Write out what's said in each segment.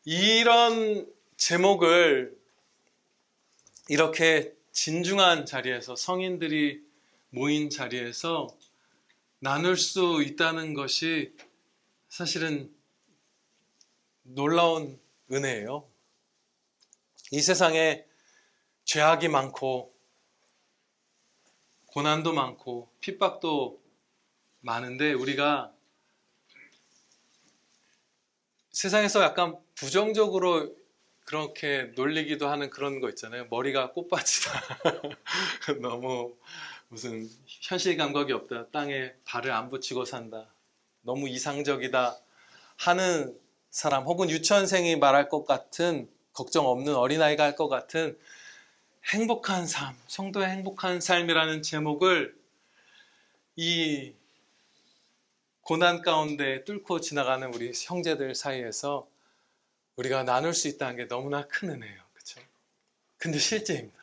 이런 제목을 이렇게 진중한 자리에서, 성인들이 모인 자리에서 나눌 수 있다는 것이 사실은 놀라운 은혜예요. 이 세상에 죄악이 많고 고난도 많고 핍박도 많은데, 우리가 세상에서 약간 부정적으로 그렇게 놀리기도 하는 그런 거 있잖아요. 머리가 꽃밭이다. 너무 무슨 현실 감각이 없다. 땅에 발을 안 붙이고 산다. 너무 이상적이다 하는 사람, 혹은 유치원생이 말할 것 같은, 걱정 없는 어린아이가 할 것 같은 행복한 삶, 성도의 행복한 삶이라는 제목을 이 고난 가운데 뚫고 지나가는 우리 형제들 사이에서 우리가 나눌 수 있다는 게 너무나 큰 은혜예요. 그렇죠? 근데 실제입니다.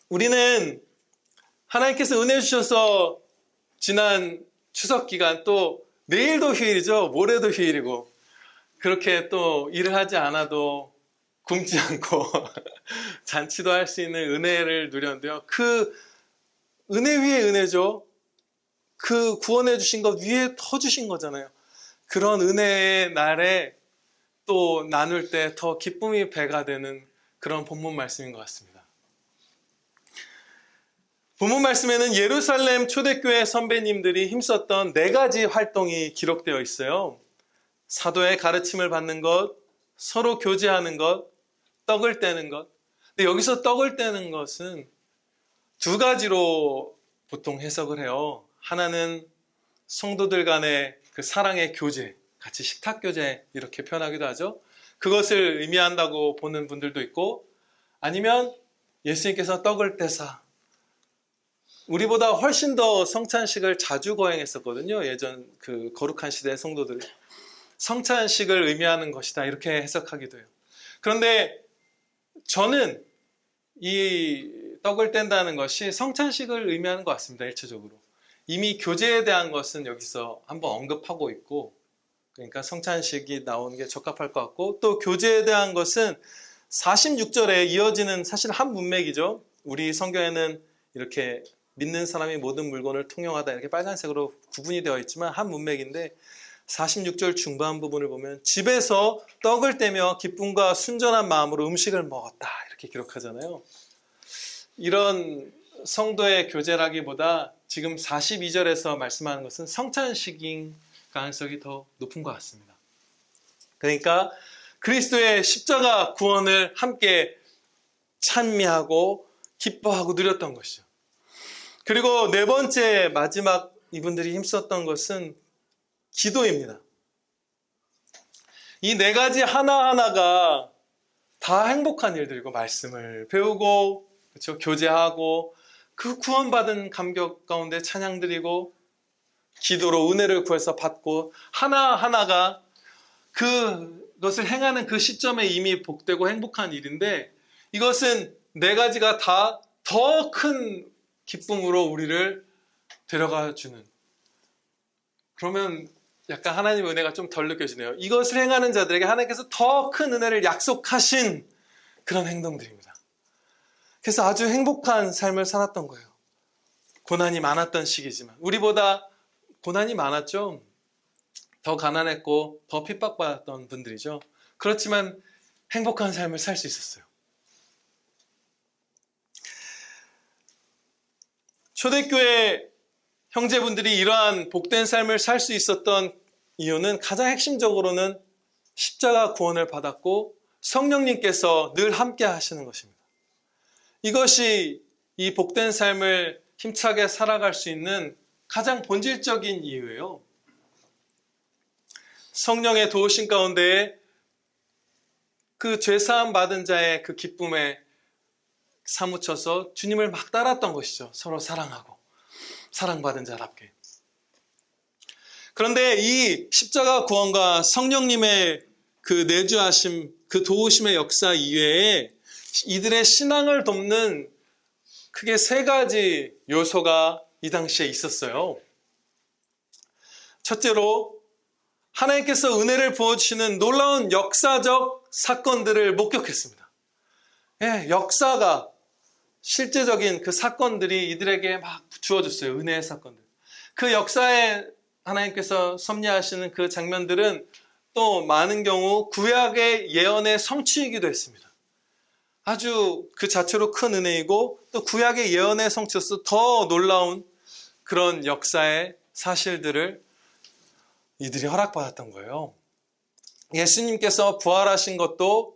우리는 하나님께서 은혜 주셔서 지난 추석 기간, 또 내일도 휴일이죠. 모레도 휴일이고, 그렇게 또 일을 하지 않아도 굶지 않고 잔치도 할 수 있는 은혜를 누렸는데요. 그 은혜 위에 은혜죠. 그 구원해 주신 것 위에 더 주신 거잖아요. 그런 은혜의 날에 또 나눌 때 더 기쁨이 배가 되는 그런 본문 말씀인 것 같습니다. 본문 말씀에는 예루살렘 초대교회 선배님들이 힘썼던 4가지 활동이 기록되어 있어요. 사도의 가르침을 받는 것, 서로 교제하는 것, 떡을 떼는 것. 근데 여기서 떡을 떼는 것은 2가지로 보통 해석을 해요. 하나는 성도들 간의 그 사랑의 교제, 같이 식탁 교제 이렇게 표현하기도 하죠. 그것을 의미한다고 보는 분들도 있고, 아니면 예수님께서 떡을 떼사, 우리보다 훨씬 더 성찬식을 자주 거행했었거든요. 예전 그 거룩한 시대의 성도들. 성찬식을 의미하는 것이다, 이렇게 해석하기도 해요. 그런데 저는 이 떡을 뗀다는 것이 성찬식을 의미하는 것 같습니다. 일차적으로. 이미 교제에 대한 것은 여기서 한번 언급하고 있고, 그러니까 성찬식이 나오는 게 적합할 것 같고, 또 교제에 대한 것은 46절에 이어지는 사실 한 문맥이죠. 우리 성경에는 이렇게 믿는 사람이 모든 물건을 통용하다 이렇게 빨간색으로 구분이 되어 있지만 한 문맥인데, 46절 중반 부분을 보면 집에서 떡을 떼며 기쁨과 순전한 마음으로 음식을 먹었다 이렇게 기록하잖아요. 이런 성도의 교제라기보다 지금 42절에서 말씀하는 것은 성찬식인 가능성이 더 높은 것 같습니다. 그러니까 그리스도의 십자가 구원을 함께 찬미하고 기뻐하고 누렸던 것이죠. 그리고 4번째, 마지막 이분들이 힘썼던 것은 기도입니다. 이 4가지 하나하나가 다 행복한 일들이고, 말씀을 배우고, 그렇죠? 교제하고, 그 구원받은 감격 가운데 찬양 드리고, 기도로 은혜를 구해서 받고, 하나하나가 그것을 행하는 그 시점에 이미 복되고 행복한 일인데, 이것은 4가지가 다 더 큰 기쁨으로 우리를 데려가 주는, 그러면 약간 하나님의 은혜가 좀 덜 느껴지네요. 이것을 행하는 자들에게 하나님께서 더 큰 은혜를 약속하신 그런 행동들입니다. 그래서 아주 행복한 삶을 살았던 거예요. 고난이 많았던 시기지만, 우리보다 고난이 많았죠. 더 가난했고 더 핍박받았던 분들이죠. 그렇지만 행복한 삶을 살 수 있었어요. 초대교회 형제분들이 이러한 복된 삶을 살 수 있었던 이유는 가장 핵심적으로는 십자가 구원을 받았고 성령님께서 늘 함께 하시는 것입니다. 이것이 이 복된 삶을 힘차게 살아갈 수 있는 가장 본질적인 이유예요. 성령의 도우심 가운데 그 죄사함 받은 자의 그 기쁨에 사무쳐서 주님을 막 따랐던 것이죠. 서로 사랑하고 사랑받은 자답게. 그런데 이 십자가 구원과 성령님의 그 내주하심, 그 도우심의 역사 이외에 이들의 신앙을 돕는 크게 3가지 요소가 이 당시에 있었어요. 첫째로 하나님께서 은혜를 부어주시는 놀라운 역사적 사건들을 목격했습니다. 예, 역사가 실제적인 그 사건들이 이들에게 막 주어졌어요. 은혜의 사건들. 그 역사에 하나님께서 섭리하시는 그 장면들은 또 많은 경우 구약의 예언의 성취이기도 했습니다. 아주 그 자체로 큰 은혜이고 또 구약의 예언의 성취로서 더 놀라운 그런 역사의 사실들을 이들이 허락받았던 거예요. 예수님께서 부활하신 것도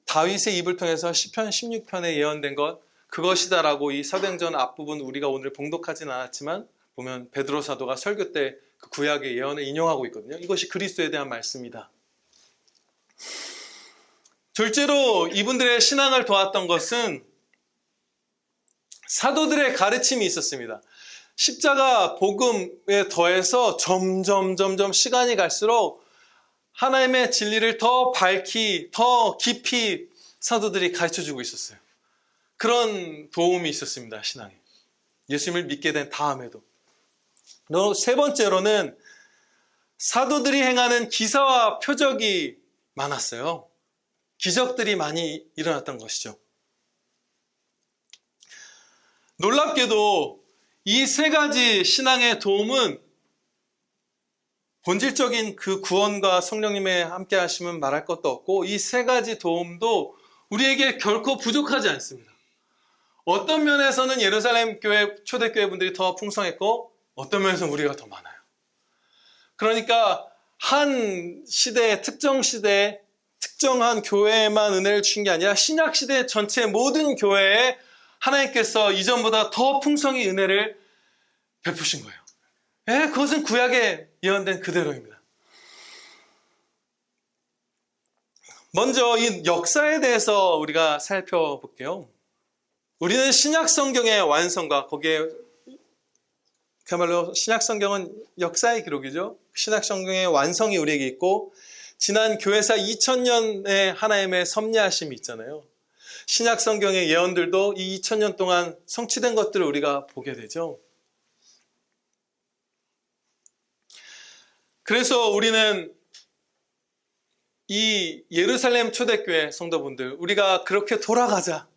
다윗의 입을 통해서 시편 16편에 예언된 것 그것이다라고 이 사도행전 앞부분 우리가 오늘 봉독하진 않았지만 보면 베드로 사도가 설교 때 그 구약의 예언을 인용하고 있거든요. 이것이 그리스도에 대한 말씀이다. 둘째로 이분들의 신앙을 도왔던 것은 사도들의 가르침이 있었습니다. 십자가 복음에 더해서 점점 시간이 갈수록 하나님의 진리를 더 밝히, 더 깊이 사도들이 가르쳐주고 있었어요. 그런 도움이 있었습니다, 신앙에. 예수님을 믿게 된 다음에도. 세 번째로는 사도들이 행하는 기사와 표적이 많았어요. 기적들이 많이 일어났던 것이죠. 놀랍게도 이 세 가지 신앙의 도움은 본질적인 그 구원과 성령님의 함께 하심은 말할 것도 없고 이 세 가지 도움도 우리에게 결코 부족하지 않습니다. 어떤 면에서는 예루살렘 교회, 초대교회 분들이 더 풍성했고 어떤 면에서는 우리가 더 많아요. 그러니까 한 시대의 특정 시대에 특정한 교회에만 은혜를 주신 게 아니라 신약시대 전체 모든 교회에 하나님께서 이전보다 더 풍성히 은혜를 베푸신 거예요. 예, 그것은 구약에 예언된 그대로입니다. 먼저 이 역사에 대해서 우리가 살펴볼게요. 우리는 신약 성경의 완성과 거기에 그야말로 신약 성경은 역사의 기록이죠. 신약 성경의 완성이 우리에게 있고 지난 교회사 2000년의 하나님의 섭리하심이 있잖아요. 신약 성경의 예언들도 이 2000년 동안 성취된 것들을 우리가 보게 되죠. 그래서 우리는 이 예루살렘 초대교회 성도분들, 우리가 그렇게 돌아가자,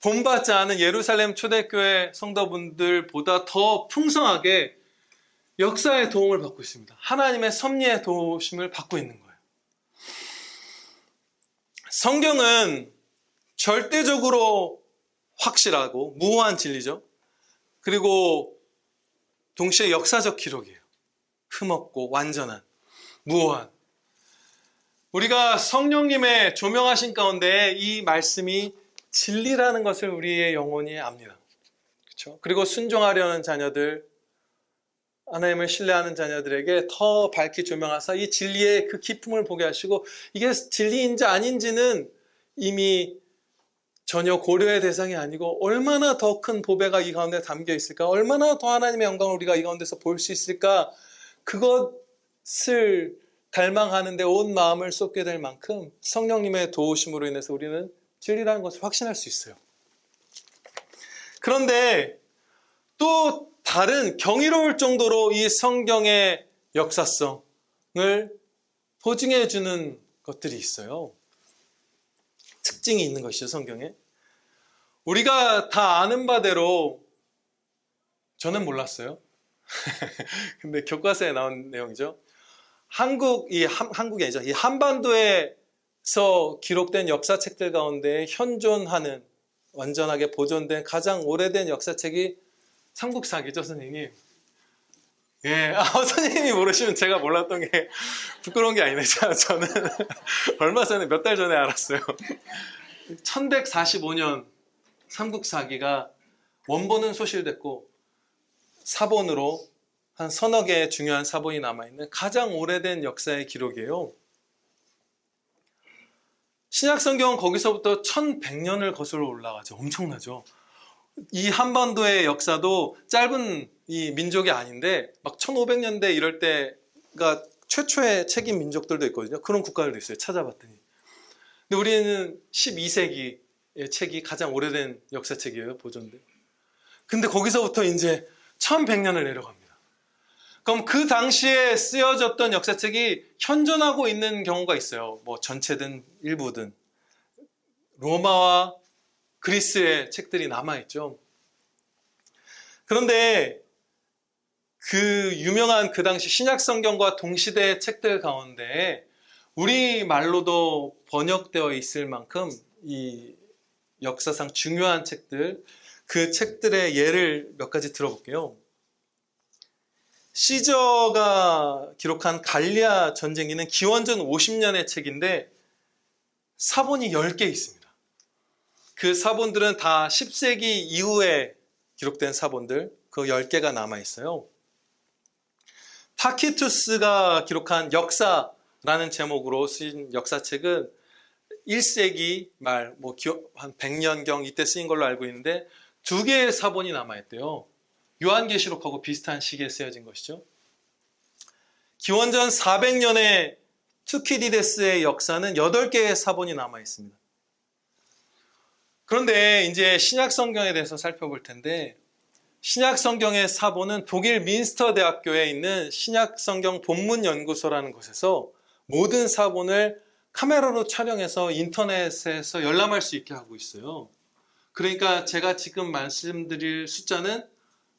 본받지 않은 예루살렘 초대교회 성도분들보다 더 풍성하게 역사의 도움을 받고 있습니다. 하나님의 섭리의 도우심을 받고 있는 거예요. 성경은 절대적으로 확실하고 무호한 진리죠. 그리고 동시에 역사적 기록이에요. 흠없고 완전한, 무호한. 우리가 성령님의 조명하신 가운데 이 말씀이 진리라는 것을 우리의 영혼이 압니다. 그렇죠? 그리고 순종하려는 자녀들, 하나님을 신뢰하는 자녀들에게 더 밝히 조명하사 이 진리의 그 기품을 보게 하시고 이게 진리인지 아닌지는 이미 전혀 고려의 대상이 아니고 얼마나 더 큰 보배가 이 가운데 담겨 있을까? 얼마나 더 하나님의 영광을 우리가 이 가운데서 볼 수 있을까? 그것을 갈망하는데 온 마음을 쏟게 될 만큼 성령님의 도우심으로 인해서 우리는 진리라는 것을 확신할 수 있어요. 그런데 또 다른 경이로울 정도로 이 성경의 역사성을 보증해 주는 것들이 있어요. 특징이 있는 것이죠, 성경에. 우리가 다 아는 바대로 저는 몰랐어요. 근데 교과서에 나온 내용이죠. 한국이 아니죠. 이 한반도에서 기록된 역사책들 가운데 현존하는 완전하게 보존된 가장 오래된 역사책이 삼국사기죠, 선생님. 예, 선생님이 모르시면 제가 몰랐던 게 부끄러운 게 아니네. 저는 얼마 전에 몇 달 전에 알았어요. 1145년 삼국사기가 원본은 소실됐고 사본으로 한 서너 개의 중요한 사본이 남아있는 가장 오래된 역사의 기록이에요. 신약성경은 거기서부터 1100년을 거슬러 올라가죠. 엄청나죠. 이 한반도의 역사도 짧은 이 민족이 아닌데 막 1500년대 이럴 때가 최초의 책임 민족들도 있거든요. 그런 국가들도 있어요. 찾아봤더니. 근데 우리는 12세기의 책이 가장 오래된 역사책이에요. 보존된. 근데 거기서부터 이제 1100년을 내려갑니다. 그럼 그 당시에 쓰여졌던 역사책이 현존하고 있는 경우가 있어요. 뭐 전체든 일부든. 로마와 그리스의 책들이 남아있죠. 그런데 그 유명한 그 당시 신약성경과 동시대의 책들 가운데 우리말로도 번역되어 있을 만큼 이 역사상 중요한 책들, 그 책들의 예를 몇 가지 들어볼게요. 시저가 기록한 갈리아 전쟁기는 기원전 50년의 책인데 사본이 10개 있습니다. 그 사본들은 다 10세기 이후에 기록된 사본들, 그 10개가 남아있어요. 타키투스가 기록한 역사라는 제목으로 쓰인 역사책은 1세기 말, 한 100년경 이때 쓰인 걸로 알고 있는데 2개의 사본이 남아있대요. 요한계시록하고 비슷한 시기에 쓰여진 것이죠. 기원전 400년의 투키디데스의 역사는 8개의 사본이 남아있습니다. 그런데 이제 신약성경에 대해서 살펴볼 텐데 신약성경의 사본은 독일 민스터 대학교에 있는 신약성경 본문연구소라는 곳에서 모든 사본을 카메라로 촬영해서 인터넷에서 열람할 수 있게 하고 있어요. 그러니까 제가 지금 말씀드릴 숫자는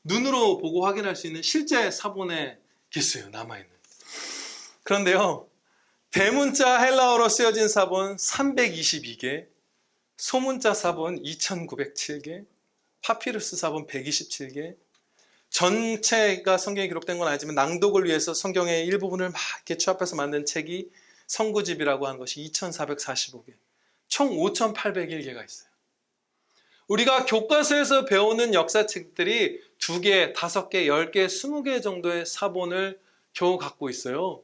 눈으로 보고 확인할 수 있는 실제 사본의 개수예요. 남아있는. 그런데요. 대문자 헬라어로 쓰여진 사본 322개, 소문자 사본 2907개, 파피루스 사본 127개, 전체가 성경에 기록된 건 아니지만 낭독을 위해서 성경의 일부분을 막 이렇게 취합해서 만든 책이 성구집이라고 하는 것이 2445개, 총 5801개가 있어요. 우리가 교과서에서 배우는 역사책들이 2개, 5개, 10개, 20개 정도의 사본을 겨우 갖고 있어요.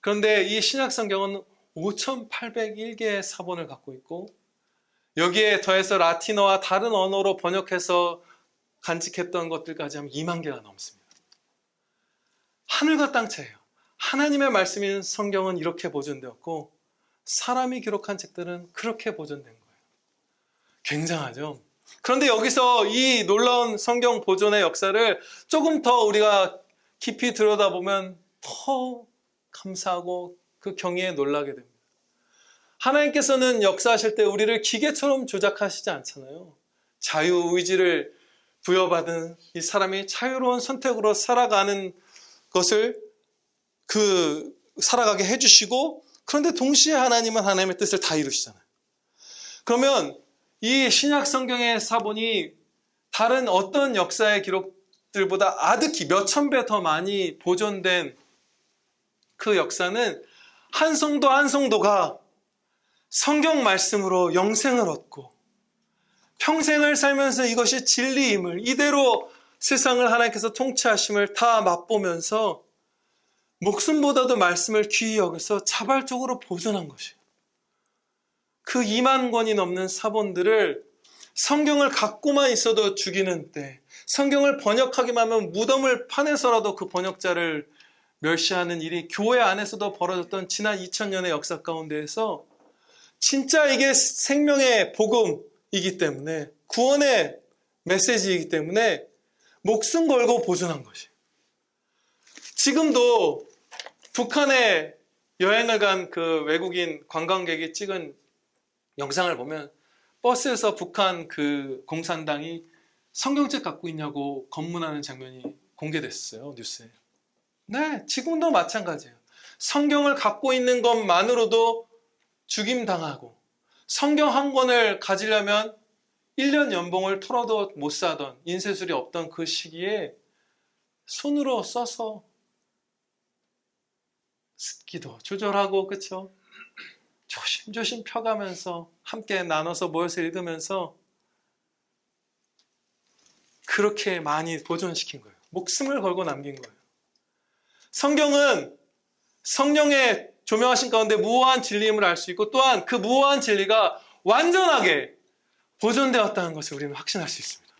그런데 이 신약성경은 5801개의 사본을 갖고 있고 여기에 더해서 라틴어와 다른 언어로 번역해서 간직했던 것들까지 하면 2만 개가 넘습니다. 하늘과 땅 차이예요. 하나님의 말씀인 성경은 이렇게 보존되었고 사람이 기록한 책들은 그렇게 보존된 거예요. 굉장하죠? 그런데 여기서 이 놀라운 성경 보존의 역사를 조금 더 우리가 깊이 들여다보면 더 감사하고 그 경이에 놀라게 됩니다. 하나님께서는 역사하실 때 우리를 기계처럼 조작하시지 않잖아요. 자유의지를 부여받은 이 사람이 자유로운 선택으로 살아가는 것을 살아가게 해주시고 그런데 동시에 하나님은 하나님의 뜻을 다 이루시잖아요. 그러면 이 신약 성경의 사본이 다른 어떤 역사의 기록들보다 아득히 몇천 배 더 많이 보존된 그 역사는 한 성도 한 성도가 성경 말씀으로 영생을 얻고 평생을 살면서 이것이 진리임을 이대로 세상을 하나님께서 통치하심을 다 맛보면서 목숨보다도 말씀을 귀히 여겨서 자발적으로 보존한 것이에요. 그 2만 권이 넘는 사본들을 성경을 갖고만 있어도 죽이는 때, 성경을 번역하기만 하면 무덤을 파내서라도 그 번역자를 멸시하는 일이 교회 안에서도 벌어졌던 지난 2000년의 역사 가운데에서 진짜 이게 생명의 복음이기 때문에 구원의 메시지이기 때문에 목숨 걸고 보존한 것이에요. 지금도 북한에 여행을 간 그 외국인 관광객이 찍은 영상을 보면 버스에서 북한 그 공산당이 성경책 갖고 있냐고 검문하는 장면이 공개됐어요. 뉴스에. 네, 지금도 마찬가지예요. 성경을 갖고 있는 것만으로도 죽임당하고 성경 한 권을 가지려면 1년 연봉을 털어도 못 사던 인쇄술이 없던 그 시기에 손으로 써서 습기도 조절하고 그렇죠? 조심조심 펴가면서 함께 나눠서 모여서 읽으면서 그렇게 많이 보존시킨 거예요. 목숨을 걸고 남긴 거예요. 성경은 성령의 조명하신 가운데 무한한 진리임을 알 수 있고 또한 그 무한한 진리가 완전하게 보존되었다는 것을 우리는 확신할 수 있습니다.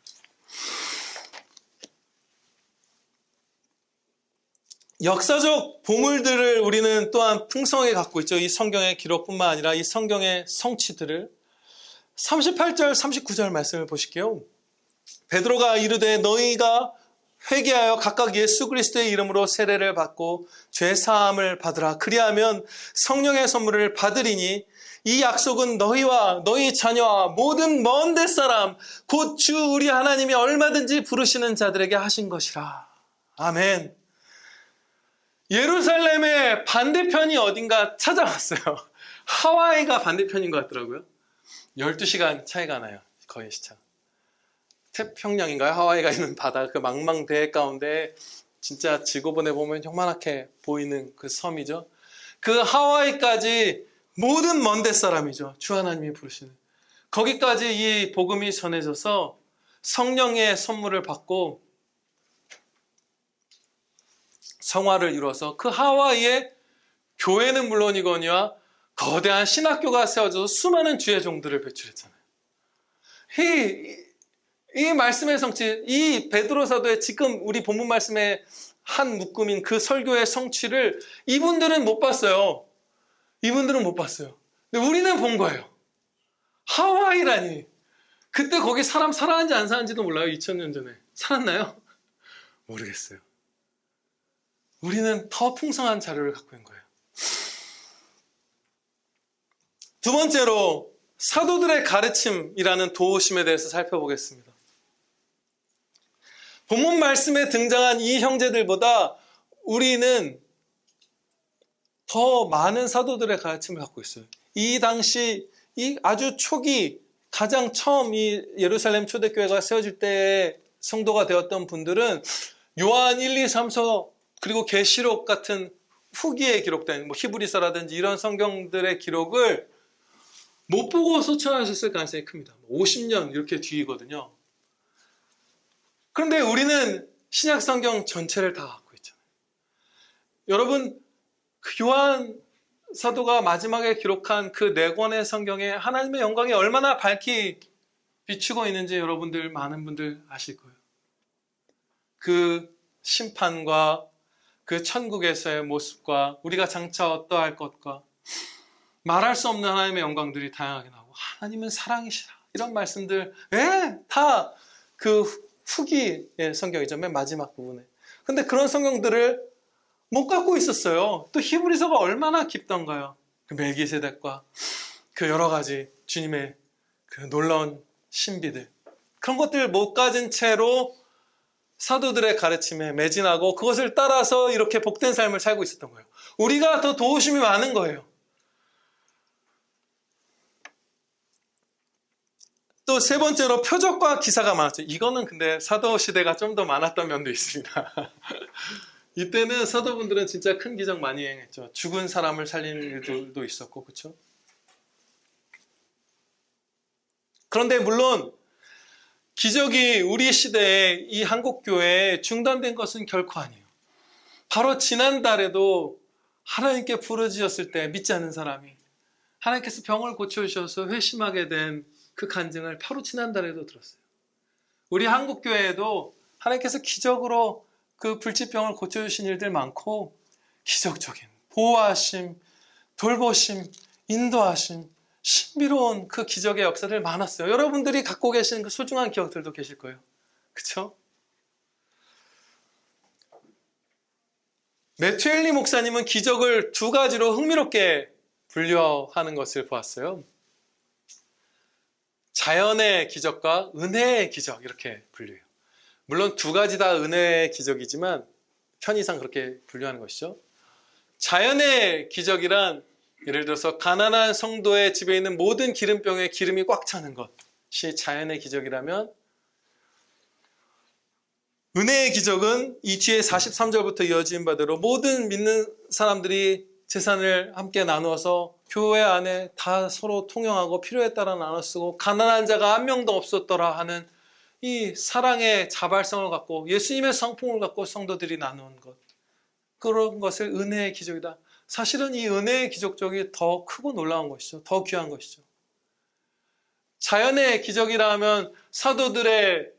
역사적 보물들을 우리는 또한 풍성하게 갖고 있죠. 이 성경의 기록뿐만 아니라 이 성경의 성취들을 38절, 39절 말씀을 보실게요. 베드로가 이르되 너희가 회개하여 각각 예수 그리스도의 이름으로 세례를 받고 죄 사함을 받으라. 그리하면 성령의 선물을 받으리니 이 약속은 너희와 너희 자녀와 모든 먼 데 사람 곧 주 우리 하나님이 얼마든지 부르시는 자들에게 하신 것이라. 아멘. 예루살렘의 반대편이 어딘가 찾아봤어요. 하와이가 반대편인 것 같더라고요. 12시간 차이가 나요. 거의 시차. 태평양인가요? 하와이가 있는 바다 그 망망대해 가운데 진짜 지구본에 보면 요만하게 보이는 그 섬이죠. 그 하와이까지 모든 먼데 사람이죠. 주 하나님이 부르시는. 거기까지 이 복음이 전해져서 성령의 선물을 받고 성화를 이루어서 그 하와이에 교회는 물론이거니와 거대한 신학교가 세워져서 수많은 주의 종들을 배출했잖아요. 이 말씀의 성취, 이 베드로 사도의 지금 우리 본문 말씀의 한 묶음인 그 설교의 성취를 이분들은 못 봤어요. 이분들은 못 봤어요. 근데 우리는 본 거예요. 하와이라니. 그때 거기 사람 살았는지 안 살았는지도 몰라요. 2000년 전에. 살았나요? 모르겠어요. 우리는 더 풍성한 자료를 갖고 있는 거예요. 두 번째로 사도들의 가르침이라는 도우심에 대해서 살펴보겠습니다. 본문 말씀에 등장한 이 형제들보다 우리는 더 많은 사도들의 가르침을 갖고 있어요. 이 당시 이 아주 초기 가장 처음 이 예루살렘 초대교회가 세워질 때의 성도가 되었던 분들은 요한 1, 2, 3서 그리고 계시록 같은 후기에 기록된 히브리서라든지 이런 성경들의 기록을 못 보고 소천하셨을 가능성이 큽니다. 50년 이렇게 뒤이거든요. 그런데 우리는 신약 성경 전체를 다 갖고 있잖아요. 여러분, 그 요한 사도가 마지막에 기록한 그 네 권의 성경에 하나님의 영광이 얼마나 밝히 비추고 있는지 여러분들 많은 분들 아실 거예요. 그 심판과 그 천국에서의 모습과 우리가 장차 어떠할 것과 말할 수 없는 하나님의 영광들이 다양하게 나오고 하나님은 사랑이시라 이런 말씀들 다 그 후기의 성경이죠. 맨 마지막 부분에. 근데 그런 성경들을 못 갖고 있었어요. 또 히브리서가 얼마나 깊던가요. 그 멜기세덱과 그 여러 가지 주님의 그 놀라운 신비들 그런 것들 못 가진 채로 사도들의 가르침에 매진하고 그것을 따라서 이렇게 복된 삶을 살고 있었던 거예요. 우리가 더 도우심이 많은 거예요. 또 세 번째로 표적과 기사가 많았죠. 이거는 근데 사도 시대가 좀 더 많았던 면도 있습니다. 이때는 사도분들은 진짜 큰 기적 많이 행했죠. 죽은 사람을 살리는 일들도 있었고, 그렇죠? 그런데 물론 기적이 우리 시대에 이 한국교회에 중단된 것은 결코 아니에요. 바로 지난달에도 하나님께 부르짖었을 때 믿지 않는 사람이 하나님께서 병을 고쳐주셔서 회심하게 된 그 간증을 바로 지난달에도 들었어요. 우리 한국교회에도 하나님께서 기적으로 그 불치병을 고쳐주신 일들 많고 기적적인 보호하심, 돌보심, 인도하심, 신비로운 그 기적의 역사들 많았어요. 여러분들이 갖고 계신 그 소중한 기억들도 계실 거예요. 그렇죠? 매튜 헨리 목사님은 기적을 두 가지로 흥미롭게 분류하는 것을 보았어요. 자연의 기적과 은혜의 기적 이렇게 분류해요. 물론 두 가지 다 은혜의 기적이지만 편의상 그렇게 분류하는 것이죠. 자연의 기적이란 예를 들어서 가난한 성도의 집에 있는 모든 기름병에 기름이 꽉 차는 것이 자연의 기적이라면 은혜의 기적은 이 뒤에 43절부터 이어진 바대로 모든 믿는 사람들이 재산을 함께 나누어서 교회 안에 다 서로 통용하고 필요에 따라 나눠 쓰고 가난한 자가 한 명도 없었더라 하는 이 사랑의 자발성을 갖고 예수님의 성품을 갖고 성도들이 나누는 것 그런 것을 은혜의 기적이다. 사실은 이 은혜의 기적적이 더 크고 놀라운 것이죠. 더 귀한 것이죠. 자연의 기적이라 하면 사도들을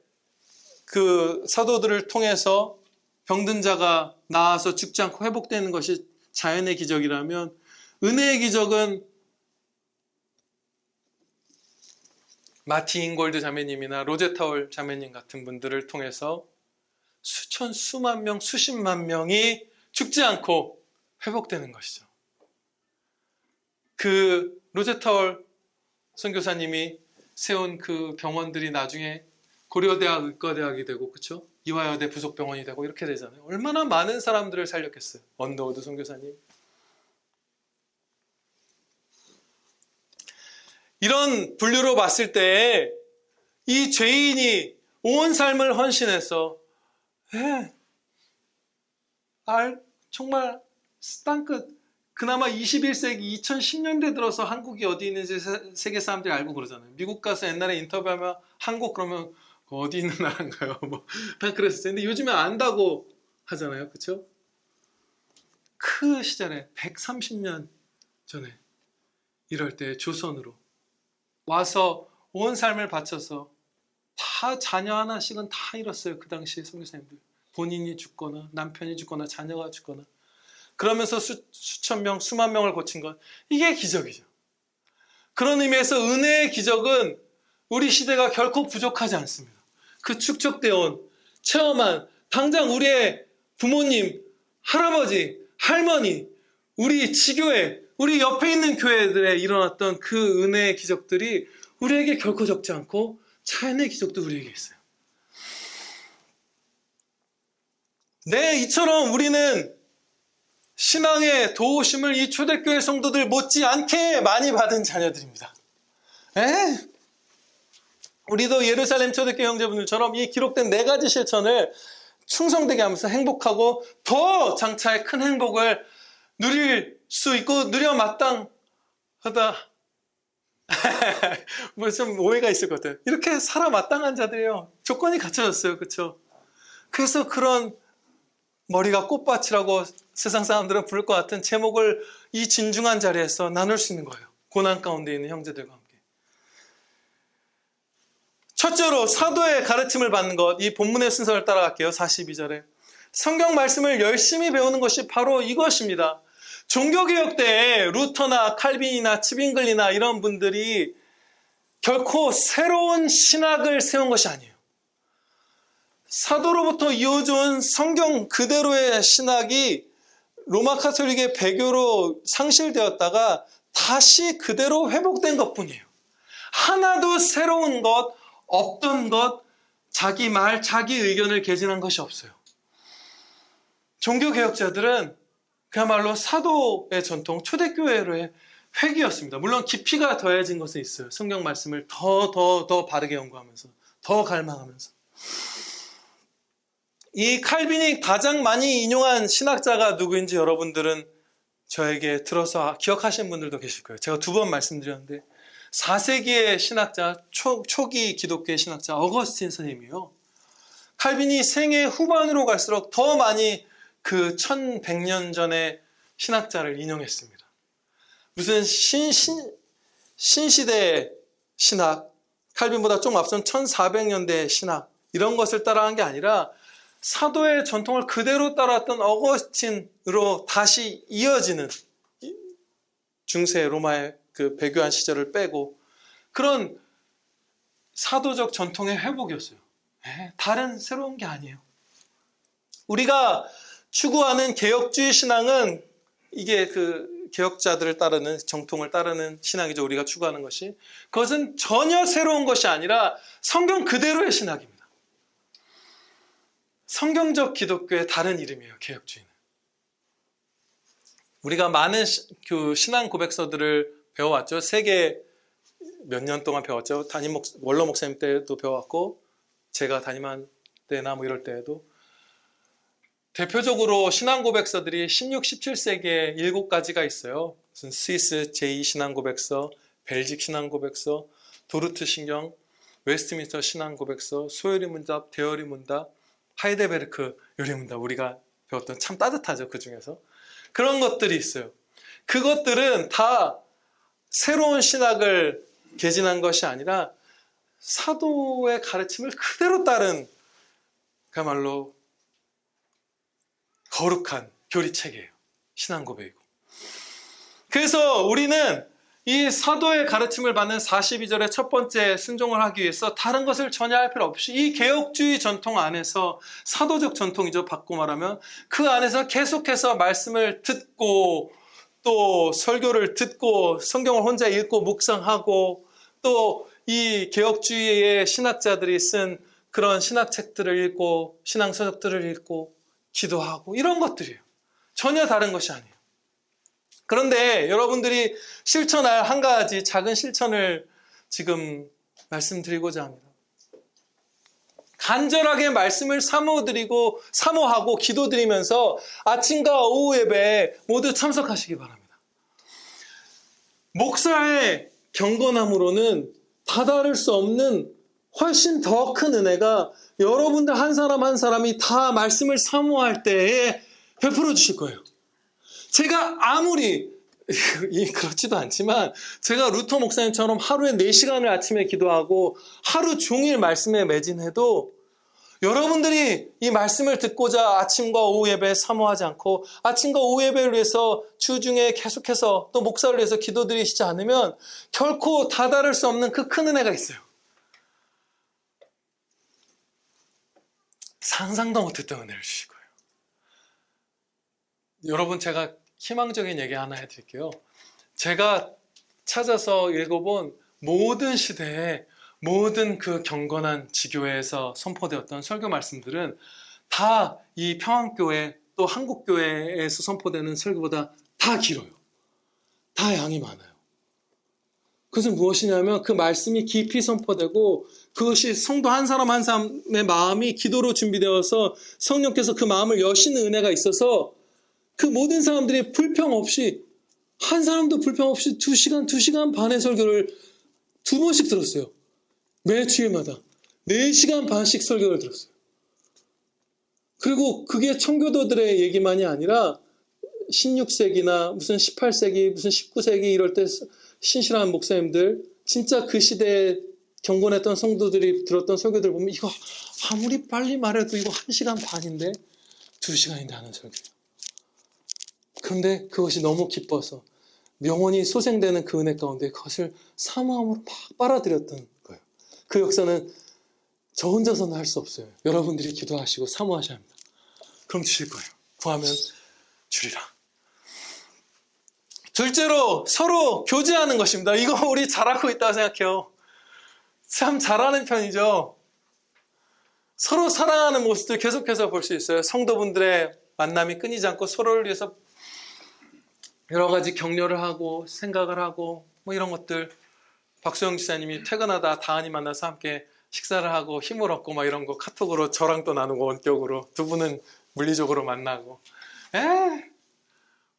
통해서 병든 자가 나아서 죽지 않고 회복되는 것이 자연의 기적이라면 은혜의 기적은 마티 잉골드 자매님이나 로제타올 자매님 같은 분들을 통해서 수천, 수만 명, 수십만 명이 죽지 않고 회복되는 것이죠. 그 로제타월 선교사님이 세운 그 병원들이 나중에 고려대학 의과대학이 되고, 그쵸? 이화여대 부속병원이 되고 이렇게 되잖아요. 얼마나 많은 사람들을 살렸겠어요. 언더우드 선교사님. 이런 분류로 봤을 때 이 죄인이 온 삶을 헌신해서 정말 땅끝, 그나마 21세기 2010년대 들어서 한국이 어디 있는지 세계 사람들이 알고 그러잖아요. 미국 가서 옛날에 인터뷰하면 한국 그러면 어디 있는 나라인가요? 뭐 다 그랬었어요. 근데 요즘에 안다고 하잖아요. 그렇죠? 그 시절에 130년 전에 이럴 때 조선으로 와서 온 삶을 바쳐서 다 자녀 하나씩은 다 잃었어요. 그 당시에 선교사님들. 본인이 죽거나 남편이 죽거나 자녀가 죽거나 그러면서 수천 명, 수만 명을 고친 것, 이게 기적이죠. 그런 의미에서 은혜의 기적은 우리 시대가 결코 부족하지 않습니다. 그 축적되어 온, 체험한, 당장 우리의 부모님, 할아버지, 할머니, 우리 지교회, 우리 옆에 있는 교회들에 일어났던 그 은혜의 기적들이 우리에게 결코 적지 않고 자연의 기적도 우리에게 있어요. 네, 이처럼 우리는 신앙의 도우심을 이 초대교회 성도들 못지않게 많이 받은 자녀들입니다. 우리도 예루살렘 초대교회 형제분들처럼 이 기록된 4가지 실천을 충성되게 하면서 행복하고 더 장차의 큰 행복을 누릴 수 있고 누려 마땅하다. 뭐 좀 오해가 있을 것 같아요. 이렇게 살아 마땅한 자들이에요. 조건이 갖춰졌어요. 그렇죠? 그래서 그런 머리가 꽃밭이라고 세상 사람들은 부를 것 같은 제목을 이 진중한 자리에서 나눌 수 있는 거예요. 고난 가운데 있는 형제들과 함께. 첫째로 사도의 가르침을 받는 것, 이 본문의 순서를 따라갈게요. 42절에. 성경 말씀을 열심히 배우는 것이 바로 이것입니다. 종교개혁 때 루터나 칼빈이나 치빙글리나 이런 분들이 결코 새로운 신학을 세운 것이 아니에요. 사도로부터 이어져온 성경 그대로의 신학이 로마 카톨릭의 배교로 상실되었다가 다시 그대로 회복된 것뿐이에요. 하나도 새로운 것, 없던 것, 자기 말, 자기 의견을 개진한 것이 없어요. 종교개혁자들은 그야말로 사도의 전통, 초대교회로의 회귀였습니다. 물론 깊이가 더해진 것은 있어요. 성경 말씀을 더 바르게 연구하면서, 더 갈망하면서. 이 칼빈이 가장 많이 인용한 신학자가 누구인지 여러분들은 저에게 들어서 기억하시는 분들도 계실 거예요. 제가 2번 말씀드렸는데 4세기의 신학자, 초기 기독교의 신학자 어거스틴 선생님이요. 칼빈이 생애 후반으로 갈수록 더 많이 그 1100년 전의 신학자를 인용했습니다. 무슨 신시대의 신학, 칼빈보다 좀 앞선 1400년대의 신학 이런 것을 따라한 게 아니라 사도의 전통을 그대로 따라왔던 어거스틴으로 다시 이어지는 중세 로마의 그 배교한 시절을 빼고 그런 사도적 전통의 회복이었어요. 다른 새로운 게 아니에요. 우리가 추구하는 개혁주의 신앙은 이게 그 개혁자들을 따르는 정통을 따르는 신앙이죠. 우리가 추구하는 것이. 그것은 전혀 새로운 것이 아니라 성경 그대로의 신학입니다. 성경적 기독교의 다른 이름이에요. 개혁주의는. 우리가 많은 그 신앙 고백서들을 배워왔죠. 세계 몇 년 동안 배웠죠. 원로 목사님 때도 배워왔고 제가 담임한 때나 뭐 이럴 때에도 대표적으로 신앙 고백서들이 16, 17세기에 7가지가 있어요. 무슨 스위스 제2신앙 고백서, 벨직 신앙 고백서, 도르트 신경, 웨스트민스터 신앙 고백서, 소요리 문답, 데어리 문답, 하이데베르크 요리문답 우리가 배웠던 참 따뜻하죠. 그 중에서 그런 것들이 있어요. 그것들은 다 새로운 신학을 개진한 것이 아니라 사도의 가르침을 그대로 따른 그야말로 거룩한 교리체계예요. 신앙 고백이고. 그래서 우리는 이 사도의 가르침을 받는 42절의 첫 번째 순종을 하기 위해서 다른 것을 전혀 할 필요 없이 이 개혁주의 전통 안에서 사도적 전통이죠. 바꿔 말하면 그 안에서 계속해서 말씀을 듣고 또 설교를 듣고 성경을 혼자 읽고 묵상하고 또 이 개혁주의의 신학자들이 쓴 그런 신학책들을 읽고 신앙서적들을 읽고 기도하고 이런 것들이에요. 전혀 다른 것이 아니에요. 그런데 여러분들이 실천할 한 가지 작은 실천을 지금 말씀드리고자 합니다. 간절하게 말씀을 사모하고 기도드리면서 아침과 오후 예배에 모두 참석하시기 바랍니다. 목사의 경건함으로는 다다를 수 없는 훨씬 더 큰 은혜가 여러분들 한 사람 한 사람이 다 말씀을 사모할 때에 베풀어 주실 거예요. 제가 아무리 그렇지도 않지만 제가 루터 목사님처럼 하루에 4시간을 아침에 기도하고 하루 종일 말씀에 매진해도 여러분들이 이 말씀을 듣고자 아침과 오후 예배에 사모하지 않고 아침과 오후 예배를 위해서 주중에 계속해서 또 목사를 위해서 기도드리시지 않으면 결코 다다를 수 없는 그 큰 은혜가 있어요. 상상도 못했던 은혜를 주실 거예요. 여러분, 제가 희망적인 얘기 하나 해드릴게요. 제가 찾아서 읽어본 모든 시대에 모든 그 경건한 지교회에서 선포되었던 설교 말씀들은 다 이 평안교회 또 한국교회에서 선포되는 설교보다 다 길어요. 다 양이 많아요. 그것은 무엇이냐면 그 말씀이 깊이 선포되고 그것이 성도 한 사람 한 사람의 마음이 기도로 준비되어서 성령께서 그 마음을 여시는 은혜가 있어서 그 모든 사람들이 불평 없이 한 사람도 불평 없이 2시간 반의 설교를 2번씩 들었어요. 매 주일마다 4시간 반씩 설교를 들었어요. 그리고 그게 청교도들의 얘기만이 아니라 16세기나 무슨 18세기 무슨 19세기 이럴 때 신실한 목사님들 진짜 그 시대에 경건했던 성도들이 들었던 설교들 보면 이거 아무리 빨리 말해도 이거 1시간 반인데 2시간인데 하는 설교예요. 그런데 그것이 너무 기뻐서 영혼이 소생되는 그 은혜 가운데 그것을 사모함으로 막 빨아들였던 거예요. 그 역사는 저 혼자서는 할 수 없어요. 여러분들이 기도하시고 사모하셔야 합니다. 그럼 주실 거예요. 구하면 주리라. 둘째로 서로 교제하는 것입니다. 이거 우리 잘하고 있다고 생각해요. 참 잘하는 편이죠. 서로 사랑하는 모습들 계속해서 볼 수 있어요. 성도분들의 만남이 끊이지 않고 서로를 위해서 여러 가지 격려를 하고 생각을 하고 뭐 이런 것들. 박수영 지사님이 퇴근하다 다은이 만나서 함께 식사를 하고 힘을 얻고 막 이런 거 카톡으로 저랑 또 나누고 원격으로 두 분은 물리적으로 만나고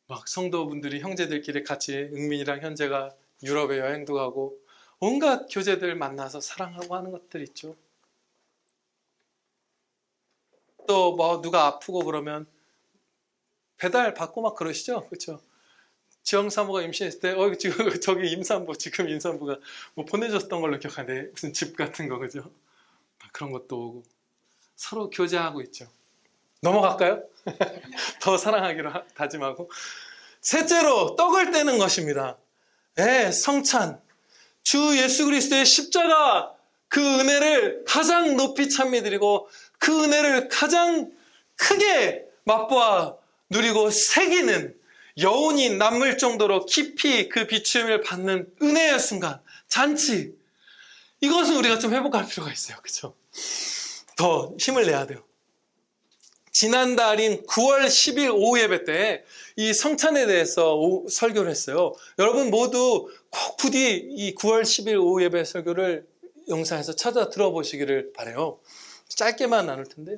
막 성도분들이 형제들끼리 같이 응민이랑 현재가 유럽에 여행도 가고 온갖 교제들 만나서 사랑하고 하는 것들 있죠. 또 뭐 누가 아프고 그러면 배달 받고 막 그러시죠, 그렇죠? 지영사모가 임신했을 때 지금 저기 임산부 지금 임산부가 뭐 보내줬던 걸로 기억하는데 무슨 집 같은 거 그죠? 그런 것도 오고 서로 교제하고 있죠. 넘어갈까요? 더 사랑하기로 다짐하고. 셋째로 떡을 떼는 것입니다. 네, 성찬. 주 예수 그리스도의 십자가 그 은혜를 가장 높이 찬미드리고 그 은혜를 가장 크게 맛보아 누리고 새기는 여운이 남을 정도로 깊이 그 비춤을 받는 은혜의 순간, 잔치. 이것은 우리가 좀 회복할 필요가 있어요. 그렇죠? 더 힘을 내야 돼요. 지난달인 9월 10일 오후 예배 때 이 성찬에 대해서 설교를 했어요. 여러분 모두 꼭 부디 이 9월 10일 오후 예배 설교를 영상에서 찾아 들어보시기를 바라요. 짧게만 나눌 텐데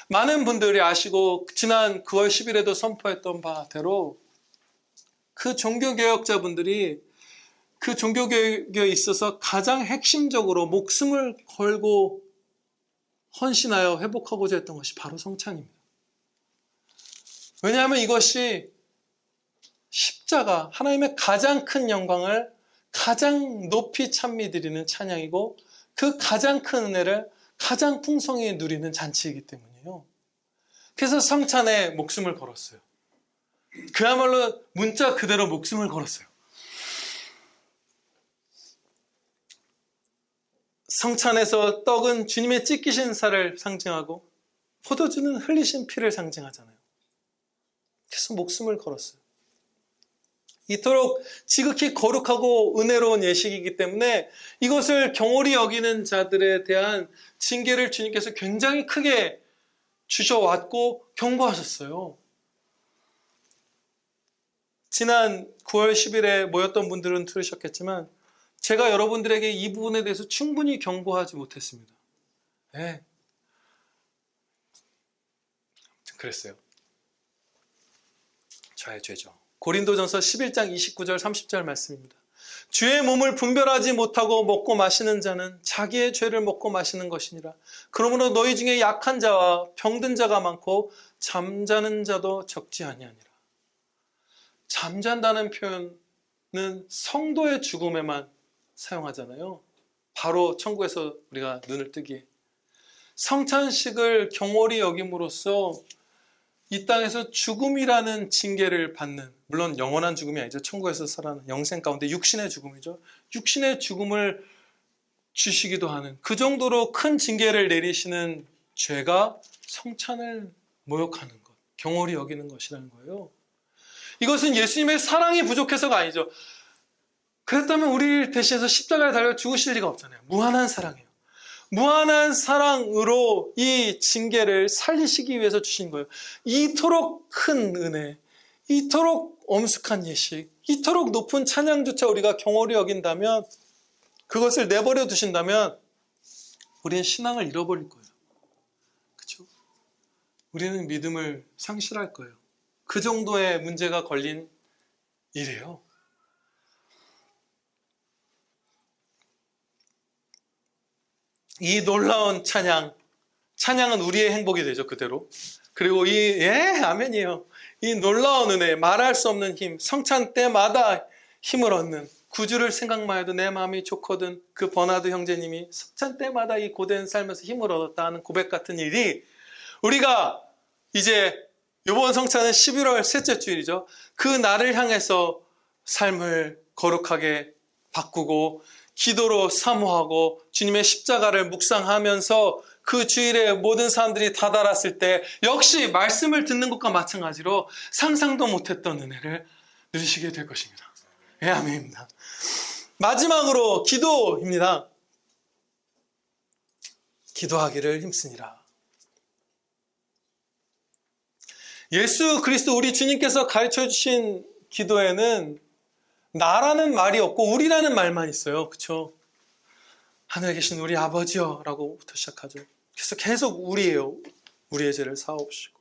많은 분들이 아시고 지난 9월 10일에도 선포했던 바대로 그 종교개혁자분들이 그 종교개혁에 있어서 가장 핵심적으로 목숨을 걸고 헌신하여 회복하고자 했던 것이 바로 성찬입니다. 왜냐하면 이것이 십자가, 하나님의 가장 큰 영광을 가장 높이 찬미드리는 찬양이고 그 가장 큰 은혜를 가장 풍성히 누리는 잔치이기 때문이에요. 그래서 성찬에 목숨을 걸었어요. 그야말로 문자 그대로 목숨을 걸었어요. 성찬에서 떡은 주님의 찢기신 살을 상징하고 포도주는 흘리신 피를 상징하잖아요. 그래서 목숨을 걸었어요. 이토록 지극히 거룩하고 은혜로운 예식이기 때문에 이것을 경홀히 여기는 자들에 대한 징계를 주님께서 굉장히 크게 주셔왔고 경고하셨어요. 지난 9월 10일에 모였던 분들은 들으셨겠지만 제가 여러분들에게 이 부분에 대해서 충분히 경고하지 못했습니다. 네. 그랬어요. 저의 죄죠. 고린도전서 11장 29절 30절 말씀입니다. 주의 몸을 분별하지 못하고 먹고 마시는 자는 자기의 죄를 먹고 마시는 것이니라. 그러므로 너희 중에 약한 자와 병든 자가 많고 잠자는 자도 적지 아니하니라. 잠잔다는 표현은 성도의 죽음에만 사용하잖아요. 바로 천국에서 우리가 눈을 뜨기에. 성찬식을 경홀히 여김으로써 이 땅에서 죽음이라는 징계를 받는, 물론 영원한 죽음이 아니죠. 천국에서 살아가는 영생 가운데 육신의 죽음이죠. 육신의 죽음을 주시기도 하는 그 정도로 큰 징계를 내리시는 죄가 성찬을 모욕하는 것, 경홀히 여기는 것이라는 거예요. 이것은 예수님의 사랑이 부족해서가 아니죠. 그랬다면 우리를 대신해서 십자가에 달려 죽으실 리가 없잖아요. 무한한 사랑이에요. 무한한 사랑으로 이 징계를 살리시기 위해서 주신 거예요. 이토록 큰 은혜, 이토록 엄숙한 예식, 이토록 높은 찬양조차 우리가 경홀히 여긴다면, 그것을 내버려 두신다면 우리는 신앙을 잃어버릴 거예요. 그렇죠? 우리는 믿음을 상실할 거예요. 그 정도의 문제가 걸린 일이에요. 이 놀라운 찬양은 우리의 행복이 되죠, 그대로. 그리고 아멘이에요. 이 놀라운 은혜, 말할 수 없는 힘, 성찬 때마다 힘을 얻는, 구주를 생각만 해도 내 마음이 좋거든. 그 버나드 형제님이 성찬 때마다 이 고된 삶에서 힘을 얻었다 하는 고백 같은 일이, 우리가 이제 이번 성찬은 11월 셋째 주일이죠. 그 날을 향해서 삶을 거룩하게 바꾸고 기도로 사모하고 주님의 십자가를 묵상하면서 그 주일에 모든 사람들이 다다랐을 때 역시 말씀을 듣는 것과 마찬가지로 상상도 못했던 은혜를 누리시게 될 것입니다. 예, 아멘입니다. 마지막으로 기도입니다. 기도하기를 힘쓰니라. 예수 그리스도 우리 주님께서 가르쳐 주신 기도에는 나라는 말이 없고 우리라는 말만 있어요. 그렇죠? 하늘에 계신 우리 아버지여 라고부터 시작하죠. 그래서 계속 우리예요. 우리의 죄를 사옵시고.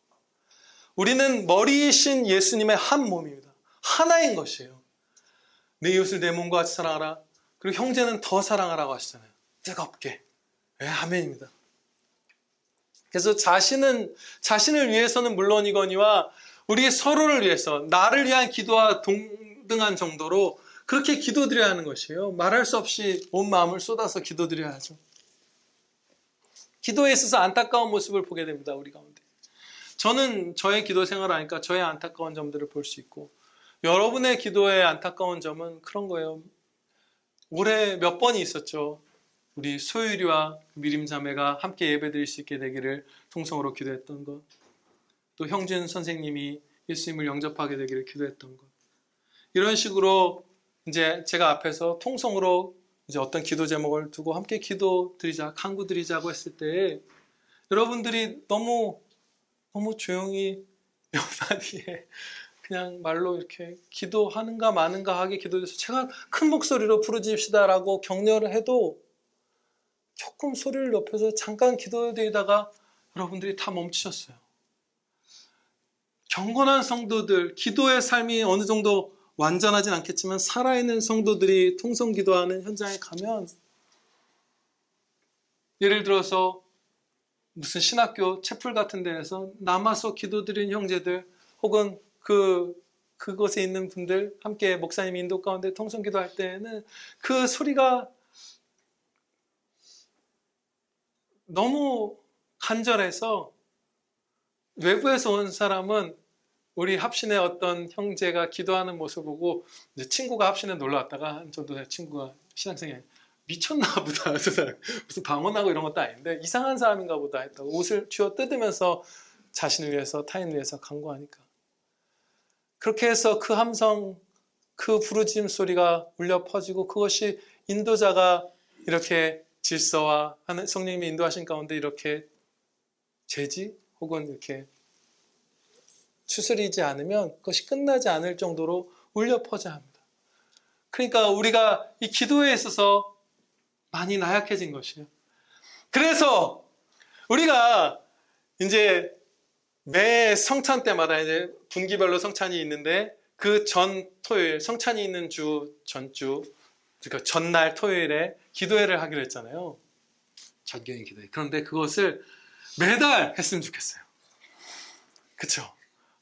우리는 머리이신 예수님의 한 몸입니다. 하나인 것이에요. 내 이웃을 내 몸과 같이 사랑하라. 그리고 형제는 더 사랑하라고 하시잖아요. 뜨겁게. 네, 아멘입니다. 그래서 자신을 위해서는 물론이거니와 우리 서로를 위해서 나를 위한 기도와 동등한 정도로 그렇게 기도드려야 하는 것이에요. 말할 수 없이 온 마음을 쏟아서 기도드려야죠. 기도에 있어서 안타까운 모습을 보게 됩니다. 우리 가운데. 저는 저의 기도 생활을 하니까 저의 안타까운 점들을 볼 수 있고, 여러분의 기도의 안타까운 점은 그런 거예요. 올해 몇 번이 있었죠. 우리 소율이와 미림 자매가 함께 예배드릴 수 있게 되기를 통성으로 기도했던 것, 또 형준 선생님이 예수님을 영접하게 되기를 기도했던 것, 이런 식으로 이제 제가 앞에서 통성으로 이제 어떤 기도 제목을 두고 함께 기도드리자, 간구드리자고 했을 때 여러분들이 너무 조용히 몇 마디에 그냥 말로 이렇게 기도하는가 마는가 하게 기도해서 제가 큰 목소리로 부르짖읍시다라고 격려를 해도 조금 소리를 높여서 잠깐 기도드리다가 여러분들이 다 멈추셨어요. 경건한 성도들, 기도의 삶이 어느 정도 완전하진 않겠지만 살아있는 성도들이 통성 기도하는 현장에 가면, 예를 들어서 무슨 신학교 채플 같은 데에서 남아서 기도드리는 형제들, 혹은 그곳에 있는 분들 함께 목사님 인도 가운데 통성 기도할 때에는 그 소리가 너무 간절해서 외부에서 온 사람은 우리 합신의 어떤 형제가 기도하는 모습을 보고, 이제 친구가 합신에 놀러 왔다가 한 정도 된 친구가 신학생이 미쳤나 보다. 저 사람 무슨 방언하고 이런 것도 아닌데 이상한 사람인가 보다 했다고 옷을 쥐어 뜯으면서 자신을 위해서 타인을 위해서 간구하니까. 그렇게 해서 그 함성, 그 부르짖음 소리가 울려 퍼지고 그것이 인도자가 이렇게 질서와 성령님이 인도하신 가운데 이렇게 재지 혹은 이렇게 추스리지 않으면 그것이 끝나지 않을 정도로 울려 퍼져야 합니다. 그러니까 우리가 이 기도에 있어서 많이 나약해진 것이에요. 그래서 우리가 이제 매 성찬 때마다 이제 분기별로 성찬이 있는데 그 전 토요일, 성찬이 있는 주 전주, 그러니까 전날 토요일에 기도회를 하기로 했잖아요. 전교인 기도회. 그런데 그것을 매달 했으면 좋겠어요. 그렇죠?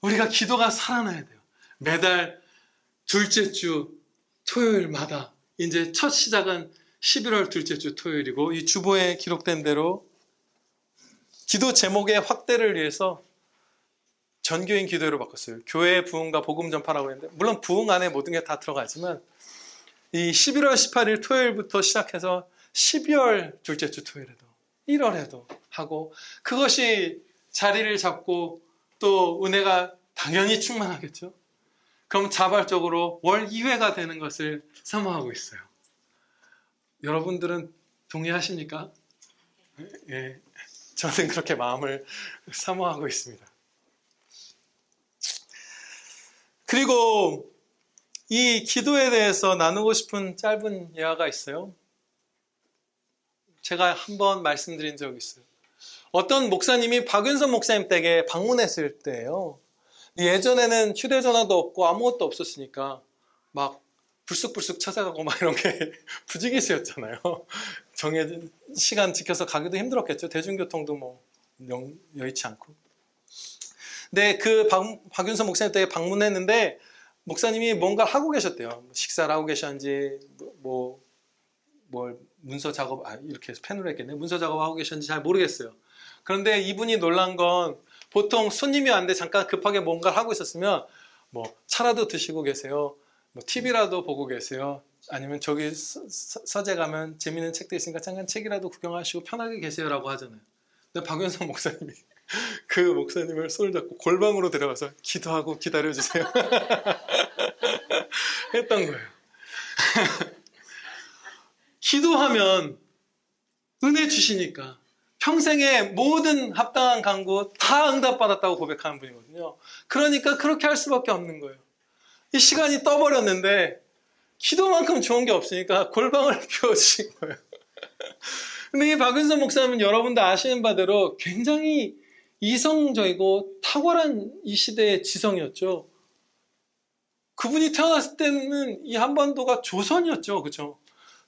우리가 기도가 살아나야 돼요. 매달 둘째 주 토요일마다 이제 첫 시작은 11월 둘째 주 토요일이고 이 주보에 기록된 대로 기도 제목의 확대를 위해서 전교인 기도회로 바꿨어요. 교회 부흥과 복음 전파라고 했는데 물론 부흥 안에 모든 게 다 들어가지만 이 11월 18일 토요일부터 시작해서 12월 둘째 주 토요일에도 1월에도 하고 그것이 자리를 잡고 또 은혜가 당연히 충만하겠죠. 그럼 자발적으로 월 2회가 되는 것을 사모하고 있어요. 여러분들은 동의하십니까? 예, 저는 그렇게 마음을 사모하고 있습니다. 그리고 이 기도에 대해서 나누고 싶은 짧은 예화가 있어요. 제가 한번 말씀드린 적이 있어요. 어떤 목사님이 박윤선 목사님 댁에 방문했을 때예요. 예전에는 휴대전화도 없고 아무것도 없었으니까 막 불쑥불쑥 찾아가고 막 이런 게 부지기수였잖아요. 정해진 시간 지켜서 가기도 힘들었겠죠. 대중교통도 뭐 여의치 않고. 근데 그 박윤선 목사님 댁에 방문했는데 목사님이 뭔가 하고 계셨대요. 식사를 하고 계셨는지 뭘 문서 작업 이렇게 해서 펜으로 했겠네. 문서 작업하고 계셨는지 잘 모르겠어요. 그런데 이분이 놀란 건 보통 손님이 왔는데 잠깐 급하게 뭔가를 하고 있었으면 뭐 차라도 드시고 계세요. 뭐 TV라도 보고 계세요. 아니면 저기 서재 가면 재밌는 책도 있으니까 잠깐 책이라도 구경하시고 편하게 계세요라고 하잖아요. 근데 박윤선 목사님이 그 목사님을 손을 잡고 골방으로 데려가서 기도하고 기다려주세요. 했던 거예요. 기도하면 은혜 주시니까 평생의 모든 합당한 간구 다 응답받았다고 고백하는 분이거든요. 그러니까 그렇게 할 수밖에 없는 거예요. 이 시간이 떠버렸는데 기도만큼 좋은 게 없으니까 골방을 비워주신 거예요. 근데 이 박윤선 목사님은 여러분도 아시는 바대로 굉장히 이성적이고 탁월한 이 시대의 지성이었죠. 그분이 태어났을 때는 이 한반도가 조선이었죠. 그죠?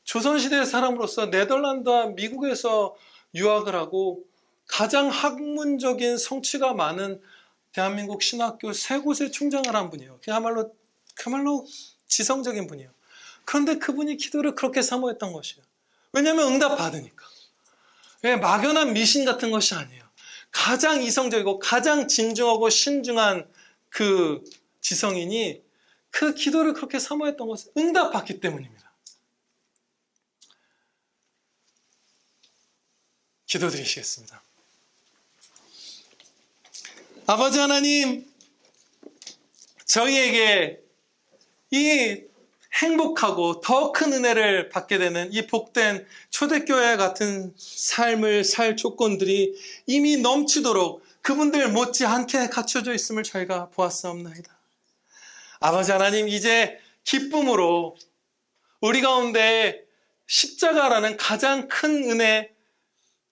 조선시대의 사람으로서 네덜란드와 미국에서 유학을 하고 가장 학문적인 성취가 많은 대한민국 신학교 3곳에 충장을 한 분이에요. 그야말로 지성적인 분이에요. 그런데 그분이 기도를 그렇게 사모했던 것이에요. 왜냐하면 응답받으니까. 막연한 미신 같은 것이 아니에요. 가장 이성적이고 가장 진중하고 신중한 그 지성인이 그 기도를 그렇게 사모했던 것은 응답받기 때문입니다. 기도드리시겠습니다. 아버지 하나님, 저희에게 이 행복하고 더 큰 은혜를 받게 되는 이 복된 초대교회 같은 삶을 살 조건들이 이미 넘치도록 그분들 못지않게 갖춰져 있음을 저희가 보았사옵나이다. 아버지 하나님, 이제 기쁨으로 우리 가운데 십자가라는 가장 큰 은혜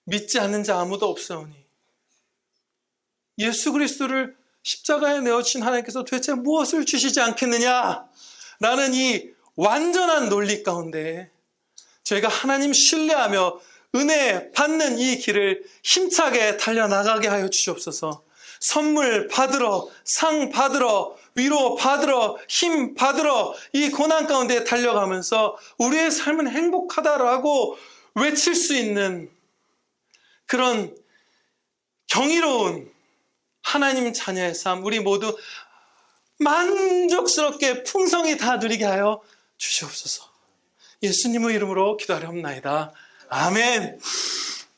믿지 않는 자 아무도 없사오니 예수 그리스도를 십자가에 내어주신 하나님께서 도대체 무엇을 주시지 않겠느냐 라는 이 완전한 논리 가운데 저희가 하나님 신뢰하며 은혜 받는 이 길을 힘차게 달려나가게 하여 주시옵소서. 선물 받으러, 상 받으러, 위로 받으러, 힘 받으러 이 고난 가운데 달려가면서 우리의 삶은 행복하다라고 외칠 수 있는 그런 경이로운 하나님 자녀의 삶, 우리 모두 만족스럽게 풍성히 다 누리게 하여 주시옵소서. 예수님의 이름으로 기도하옵나이다. 아멘.